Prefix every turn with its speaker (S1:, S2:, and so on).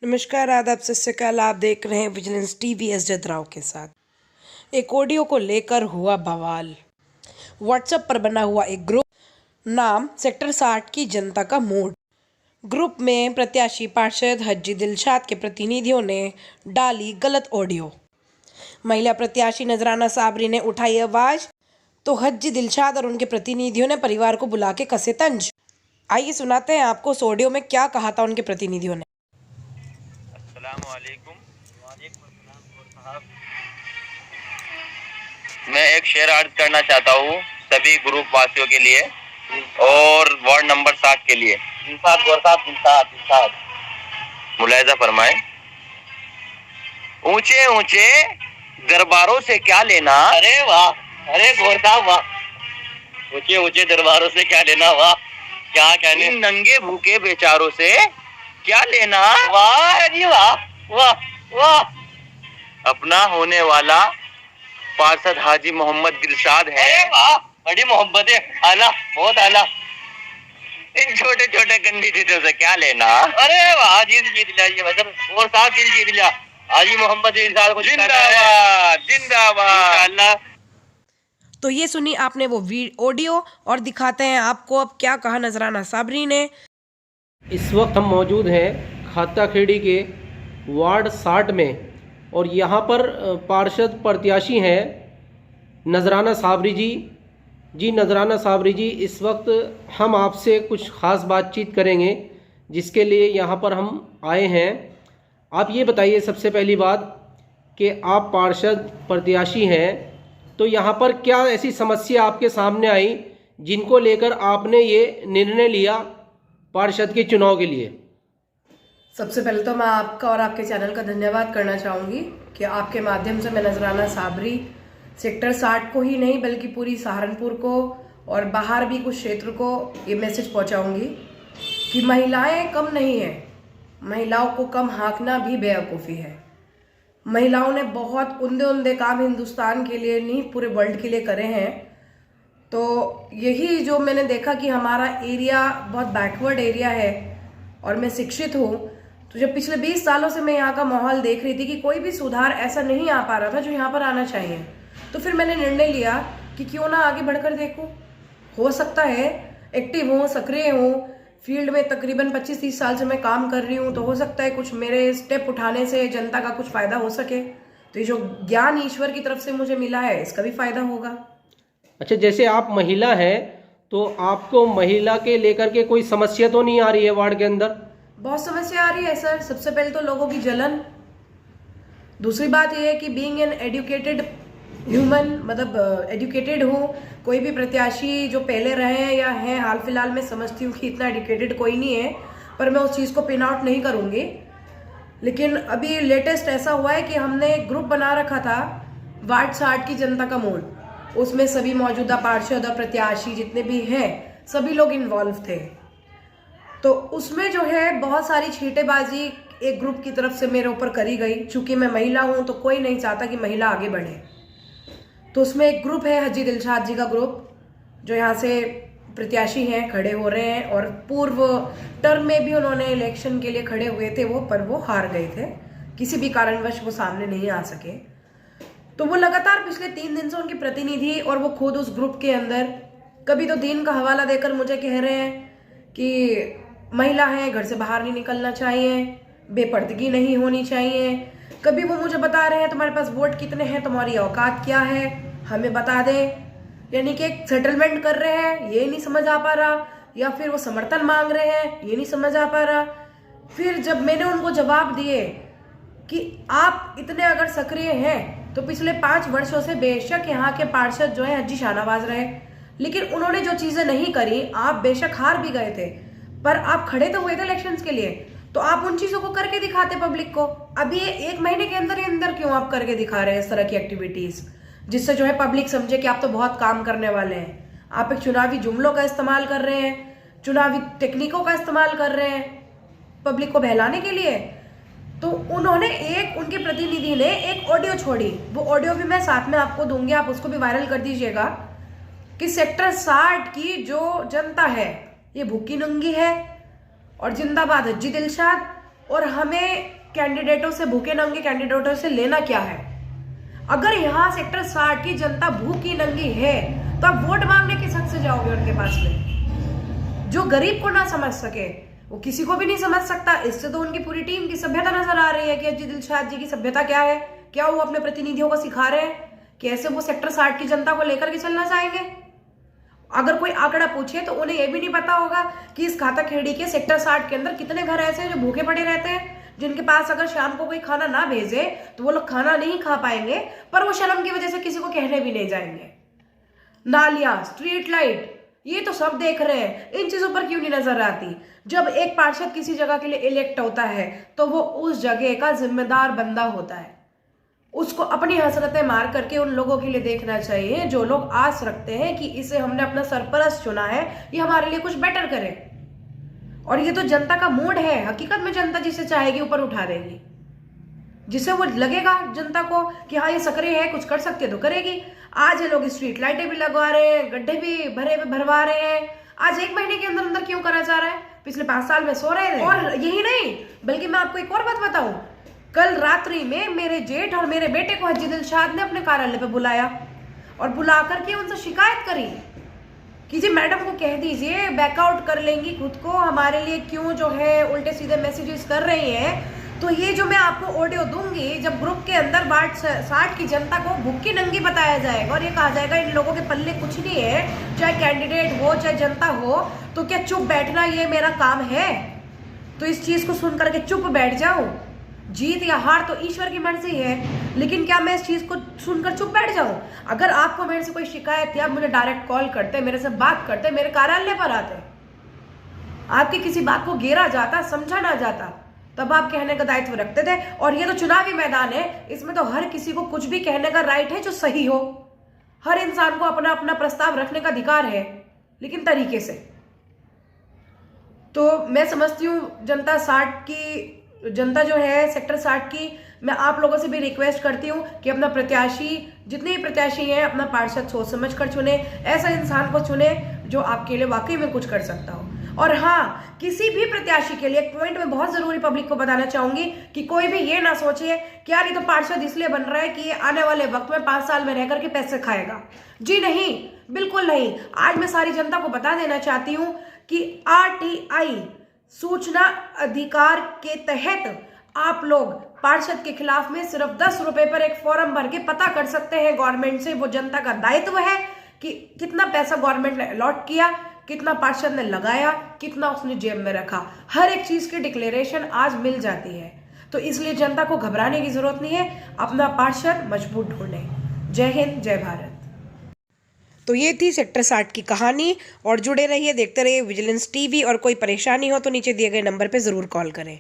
S1: नमस्कार, आदाब, सत श्री अकाल। आप देख रहे हैं विजिलेंस टीवी एस जदराव के साथ। एक ऑडियो को लेकर हुआ बवाल। व्हाट्सएप पर बना हुआ एक ग्रुप, नाम सेक्टर 60 की जनता का मूड। ग्रुप में प्रत्याशी पार्षद हज्जी दिलशाद के प्रतिनिधियों ने डाली गलत ऑडियो। महिला प्रत्याशी नजराना साबरी ने उठाई आवाज तो हज्जी दिलशाद और उनके प्रतिनिधियों ने परिवार को बुला के कसे तंज। आइए सुनाते हैं आपको उस ऑडियो में क्या कहा था उनके प्रतिनिधियों ने।
S2: अस्सलामुअलैकुम। मैं एक शेयर अर्ज करना चाहता हूँ सभी ग्रुप वासियों के लिए और वार्ड नंबर 7 के लिए। मुलायजा फरमाए। ऊंचे ऊंचे दरबारों से क्या लेना। अरे वाह, अरे गौर साहब वाह। ऊंचे ऊंचे दरबारों से क्या लेना, वाह क्या कहने। नंगे भूखे बेचारों से क्या लेना। वाह जी वाह, वाह वाह। अपना होने वाला पार्षद हाजी मोहम्मद दिलशाद है। अरे वाह, बड़ी मोहब्बत है, आला, बहुत आला। इन छोटे छोटे कैंडिडेटों से क्या लेना। अरे वाह, जीत लिया ये मतलब, और साथ जीत लिया हाजी मोहम्मद दिलशाद को। जिंदाबाद जिंदाबाद अल्लाह।
S1: तो ये सुनी आपने वो ऑडियो, और दिखाते हैं आपको अब क्या कहा नजराना साबरी ने।
S3: इस वक्त हम मौजूद हैं खाता खेड़ी के वार्ड 60 में, और यहाँ पर पार्षद प्रत्याशी हैं नजराना साबरी जी। नजराना साबरी जी, इस वक्त हम आपसे कुछ ख़ास बातचीत करेंगे जिसके लिए यहाँ पर हम आए हैं। आप ये बताइए सबसे पहली बात कि आप पार्षद प्रत्याशी हैं, तो यहाँ पर क्या ऐसी समस्या आपके सामने आई जिनको लेकर आपने ये निर्णय लिया पार्षद के चुनाव के लिए।
S4: सबसे पहले तो मैं आपका और आपके चैनल का धन्यवाद करना चाहूँगी कि आपके माध्यम से मैं नजराना साबरी सेक्टर 60 को ही नहीं बल्कि पूरी सहारनपुर को और बाहर भी कुछ क्षेत्र को ये मैसेज पहुँचाऊँगी कि महिलाएं कम नहीं हैं, महिलाओं को कम हाँकना भी बेवकूफ़ी है। महिलाओं ने बहुत उम्दे उम्दे काम हिंदुस्तान के लिए नहीं पूरे वर्ल्ड के लिए करे हैं। तो यही जो मैंने देखा कि हमारा एरिया बहुत बैकवर्ड एरिया है और मैं शिक्षित हूँ, तो जब पिछले 20 सालों से मैं यहाँ का माहौल देख रही थी कि कोई भी सुधार ऐसा नहीं आ पा रहा था जो यहाँ पर आना चाहिए, तो फिर मैंने निर्णय लिया कि क्यों ना आगे बढ़कर देखूँ। हो सकता है एक्टिव हूँ, सक्रिय हूँ, फील्ड में तकरीबन 25-30 साल से मैं काम कर रही हूँ, तो हो सकता है कुछ मेरे स्टेप उठाने से जनता का कुछ फ़ायदा हो सके। तो ये जो ज्ञान ईश्वर की तरफ से मुझे मिला है इसका भी फ़ायदा होगा।
S3: अच्छा, जैसे आप महिला हैं तो आपको महिला के लेकर के कोई समस्या तो नहीं आ रही है वार्ड के अंदर?
S4: बहुत समस्या आ रही है सर। सबसे पहले तो लोगों की जलन, दूसरी बात यह है कि बीइंग एन एजुकेटेड ह्यूमन, मतलब एजुकेटेड हूँ, कोई भी प्रत्याशी जो पहले रहे हैं या हैं हाल फिलहाल में, समझती हूँ कि इतना एजुकेटेड कोई नहीं है, पर मैं उस चीज़ को पिन आउट नहीं करूँगी। लेकिन अभी लेटेस्ट ऐसा हुआ है कि हमने एक ग्रुप बना रखा था वार्ड 60 की जनता का मूड, उसमें सभी मौजूदा पार्षद और प्रत्याशी जितने भी हैं सभी लोग इन्वॉल्व थे। तो उसमें जो है बहुत सारी छींटेबाजी एक ग्रुप की तरफ से मेरे ऊपर करी गई। चूंकि मैं महिला हूं तो कोई नहीं चाहता कि महिला आगे बढ़े, तो उसमें एक ग्रुप है हज्जी दिलशाद जी का ग्रुप, जो यहाँ से प्रत्याशी हैं, खड़े हो रहे हैं, और पूर्व टर्म में भी उन्होंने इलेक्शन के लिए खड़े हुए थे पर वो हार गए थे, किसी भी कारणवश वो सामने नहीं आ सके। तो वो लगातार पिछले 3 दिन से उनकी प्रतिनिधि और वो खुद उस ग्रुप के अंदर कभी तो दीन का हवाला देकर मुझे कह रहे हैं कि महिला है, घर से बाहर नहीं निकलना चाहिए, बेपर्दगी नहीं होनी चाहिए। कभी वो मुझे बता रहे हैं तुम्हारे पास वोट कितने हैं, तुम्हारी औकात क्या है, हमें बता दें। यानी कि एक सेटलमेंट कर रहे हैं, ये नहीं समझ आ पा रहा, या फिर वो समर्थन मांग रहे हैं, ये नहीं समझ आ पा रहा। फिर जब मैंने उनको जवाब दिए कि आप इतने अगर सक्रिय हैं तो पिछले 5 वर्षों से बेशक यहाँ के पार्षद जो है हज्जी शाहनवाज रहे, लेकिन उन्होंने जो चीजें नहीं करी, आप बेशक हार भी गए थे पर आप खड़े तो हुए थे इलेक्शंस के लिए, तो आप उन चीजों को करके दिखाते पब्लिक को। अभी 1 महीने के अंदर ही अंदर क्यों आप करके दिखा रहे हैं इस तरह की एक्टिविटीज, जिससे जो है पब्लिक समझे कि आप तो बहुत काम करने वाले हैं। आप एक चुनावी जुमलों का इस्तेमाल कर रहे हैं, चुनावी टेक्निकों का इस्तेमाल कर रहे हैं पब्लिक को बहलाने के लिए। तो उन्होंने उनके प्रतिनिधि ने एक ऑडियो छोड़ी, वो ऑडियो भी मैं साथ में आपको दूंगी, आप उसको भी वायरल कर दीजिएगा, कि सेक्टर 60 की जो जनता है ये भूखी नंगी है और जिंदाबाद हज्जी दिलशाद, और हमें कैंडिडेटों से, भूखे नंगे कैंडिडेटों से लेना क्या है? अगर यहाँ सेक्टर 60 की जनता भूखी नंगी है तो आप वोट मांगने किस हक से जाओगे उनके पास में? जो गरीब को ना समझ सके वो किसी को भी नहीं समझ सकता। इससे तो उनकी पूरी टीम की सभ्यता नजर आ रही है कि अजी दिलशाद जी की सभ्यता क्या है। क्या वो अपने प्रतिनिधियों को सिखा रहे हैं कि ऐसे वो सेक्टर 60 की जनता को लेकर के चलना चाहेंगे? अगर कोई आंकड़ा पूछे तो उन्हें यह भी नहीं पता होगा कि इस खाताखेड़ी के सेक्टर 60 के अंदर कितने घर ऐसे हैं जो भूखे पड़े रहते हैं, जिनके पास अगर शाम को कोई खाना ना भेजे तो वो लोग खाना नहीं खा पाएंगे, पर वो शर्म की वजह से किसी को कहने भी नहीं जाएंगे। नालियां, स्ट्रीट लाइट, ये तो सब देख रहे हैं, इन चीजों पर क्यों नहीं नजर आती? जब एक पार्षद किसी जगह के लिए इलेक्ट होता है तो वो उस जगह का जिम्मेदार बंदा होता है। उसको अपनी हसरतें मार करके उन लोगों के लिए देखना चाहिए जो लोग आस रखते हैं कि इसे हमने अपना सरपरस्त चुना है, ये हमारे लिए कुछ बेटर करे। और ये तो जनता का मूड है। हकीकत में जनता जिसे चाहेगी ऊपर उठा देगी, जिसे वो लगेगा जनता को कि हाँ ये सक्रिय है, कुछ कर सकते तो करेगी। आज ये लोग स्ट्रीट लाइटें भी लगवा रहे हैं, गड्ढे भी भरवा रहे हैं। आज 1 महीने के अंदर अंदर क्यों करा जा रहा है? पिछले 5 साल में सो रहे थे। और यही नहीं, बल्कि मैं आपको एक और बात बताऊं, कल रात्रि में मेरे जेठ और मेरे बेटे को हजी दिलशाद ने अपने कार्यालय पे बुलाया और बुला करके उनसे शिकायत करी कि जी मैडम को कह दीजिए बैकआउट कर लेंगी खुद को, हमारे लिए क्यों जो है उल्टे सीधे मैसेजेस कर रही हैं। तो ये जो मैं आपको ऑडियो दूंगी, जब ग्रुप के अंदर वार्ड 60 की जनता को भूखी नंगी बताया जाएगा और ये कहा जाएगा इन लोगों के पल्ले कुछ नहीं है, चाहे कैंडिडेट हो चाहे जनता हो, तो क्या चुप बैठना ये मेरा काम है? तो इस चीज को सुन करके चुप बैठ जाऊं? जीत या हार तो ईश्वर की मर्जी है, लेकिन क्या मैं इस चीज को सुनकर चुप बैठ जाऊं? अगर आपको मेरे से कोई शिकायत थी, आप मुझे डायरेक्ट कॉल करते, मेरे से बात करते, मेरे कार्यालय पर आते, आपकी किसी बात को घेरा जाता, समझा ना जाता, तब आप कहने का दायित्व रखते थे। और ये तो चुनावी मैदान है, इसमें तो हर किसी को कुछ भी कहने का राइट है जो सही हो। हर इंसान को अपना अपना प्रस्ताव रखने का अधिकार है, लेकिन तरीके से। तो मैं समझती हूँ जनता जो है सेक्टर 60 की, मैं आप लोगों से भी रिक्वेस्ट करती हूँ कि अपना प्रत्याशी, जितने भी प्रत्याशी हैं, अपना पार्षद सोच समझ कर चुने, ऐसा इंसान को चुने जो आपके लिए वाकई में कुछ कर सकता हो। और हाँ, किसी भी प्रत्याशी के लिए एक पॉइंट में बहुत जरूरी पब्लिक को बताना चाहूंगी कि कोई भी ये ना सोचे कि यार ये तो पार्षद इसलिए बन रहा है कि ये आने वाले वक्त में 5 साल में रह करके पैसे खाएगा। जी नहीं, बिल्कुल नहीं। आज मैं सारी जनता को बता देना चाहती हूँ कि RTI सूचना अधिकार के तहत आप लोग पार्षद के खिलाफ में सिर्फ 10 रुपए पर एक फॉर्म भर के पता कर सकते हैं गवर्नमेंट से। वो जनता का दायित्व है कि कितना पैसा गवर्नमेंट ने अलॉट किया, कितना पार्षद ने लगाया, कितना उसने जेब में रखा। हर एक चीज की डिक्लेरेशन आज मिल जाती है। तो इसलिए जनता को घबराने की जरूरत नहीं है, अपना पार्षद मजबूत ढूंढे। जय हिंद, जय भारत।
S1: तो ये थी सेक्टर 60 की कहानी। और जुड़े रहिए, देखते रहिए विजिलेंस टीवी। और कोई परेशानी हो तो नीचे दिए गए नंबर पर ज़रूर कॉल करें।